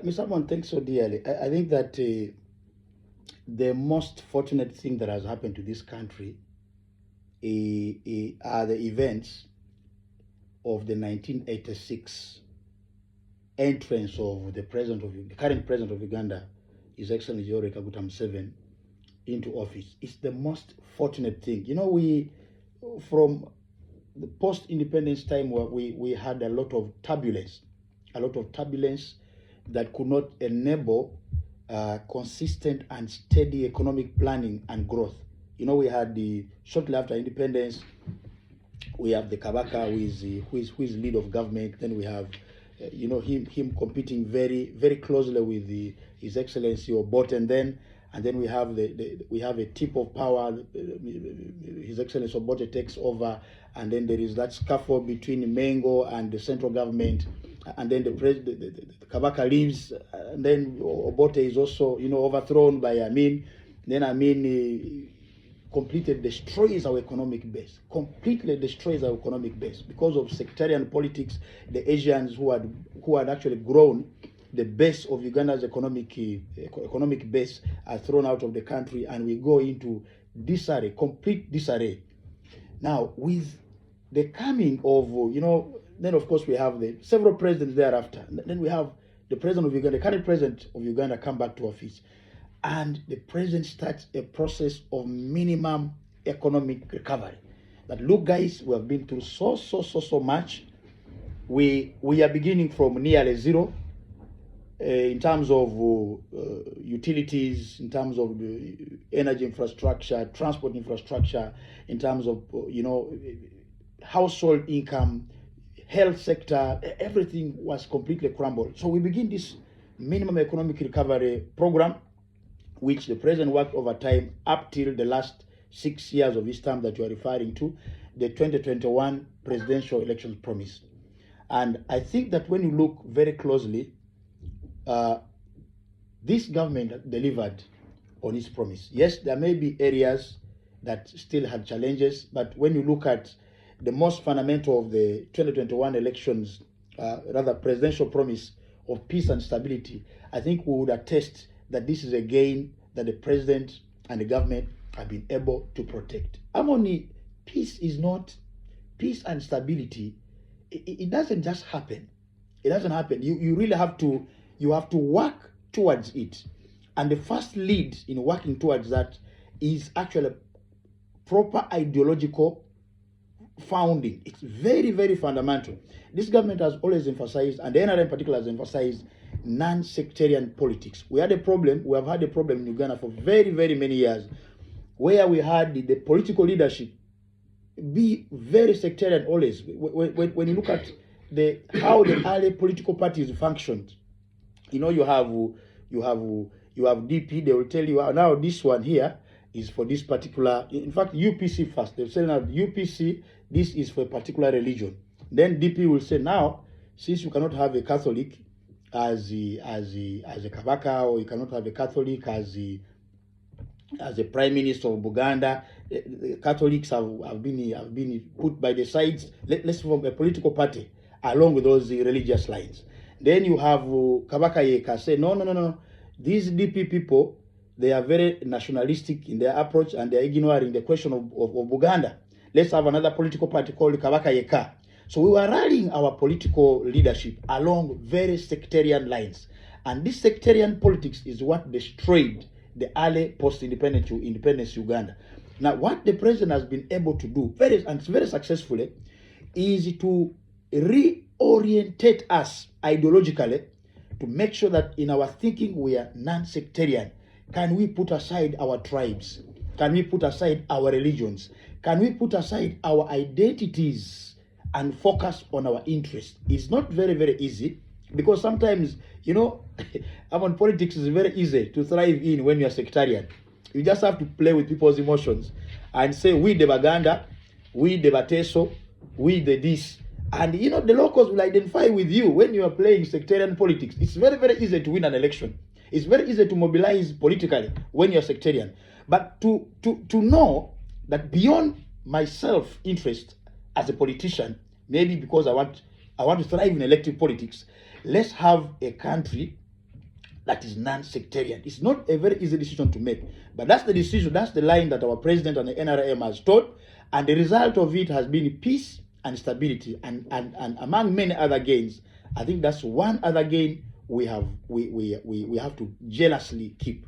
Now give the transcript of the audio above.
Mr. Mon, thanks so dearly. I think that the most fortunate thing that has happened to this country are the events of the 1986 entrance of the current president of Uganda, His Excellency Yoweri Kaguta Museveni, into office. It's the most fortunate thing. You know, from the post-independence time, where we had a lot of turbulence that could not enable consistent and steady economic planning and growth. You know, we had shortly after independence, we have the Kabaka who is lead of government. Then we have him competing very, very closely with His Excellency Obote, and then we have we have a tip of power. His Excellency Obote takes over, and then there is that scuffle between Mengo and the central government, and then the Kabaka leaves, and then Obote is also overthrown by Amin. Then Amin completely destroys our economic base. Because of sectarian politics. The Asians who had actually grown the base of Uganda's economic base are thrown out of the country, and we go into disarray, complete disarray. Now, with the coming of then of course we have the several presidents thereafter. Then we have the president of Uganda, the current president of Uganda, come back to office. And the president starts a process of minimum economic recovery. That, look, guys, we have been through so much. We are beginning from nearly zero in terms of utilities, in terms of the energy infrastructure, transport infrastructure, in terms of household income, health sector. Everything was completely crumbled. So we begin this minimum economic recovery program, which the president worked over time up till the last 6 years of his term that you are referring to, the 2021 presidential elections promise. And I think that when you look very closely, this government delivered on its promise. Yes, there may be areas that still had challenges, but when you look at the most fundamental of the 2021 elections, presidential promise of peace and stability, I think we would attest that this is a gain that the president and the government have been able to protect. Harmony, peace and stability, it doesn't just happen. It doesn't happen. You really have to work towards it. And the first lead in working towards that is actually proper ideological founding. It's very, very fundamental. This government has always emphasized, and the NRM in particular has emphasized, non-sectarian politics. We have had a problem in Uganda for very, very many years, where we had the political leadership be very sectarian always. When you look at how the early political parties functioned, you have DP. They will tell you, now this one here is for this particular. In fact, UPC first. They'll say, now UPC, this is for a particular religion. Then DP will say, now since you cannot have a Catholic as a Kabaka, or you cannot have a Catholic as a Prime Minister of Uganda, the Catholics have been put by the sides. Let's form a political party along with those religious lines. Then you have Kabaka Yeka say, no. These DP people, they are very nationalistic in their approach, and they are ignoring the question of Uganda. Let's have another political party called Kabaka Yeka. So we were rallying our political leadership along very sectarian lines. And this sectarian politics is what destroyed the early post-independence Uganda. Now, what the president has been able to do, very successfully, is to reorientate us ideologically to make sure that in our thinking we are non-sectarian. Can we put aside our tribes? Can we put aside our religions? Can we put aside our identities and focus on our interests? It's not very, very easy, because sometimes, politics is very easy to thrive in when you are sectarian. You just have to play with people's emotions and say, we the Baganda, we the Bateso, we the this. And, the locals will identify with you when you are playing sectarian politics. It's very, very easy to win an election. It's very easy to mobilize politically when you're sectarian. But to know that beyond my self-interest as a politician, maybe because I want to thrive in elective politics, let's have a country that is non-sectarian. It's not a very easy decision to make, but that's the decision, that's the line that our president and the NRM has taught, and the result of it has been peace and stability, and among many other gains. I think that's one other gain we have to jealously keep.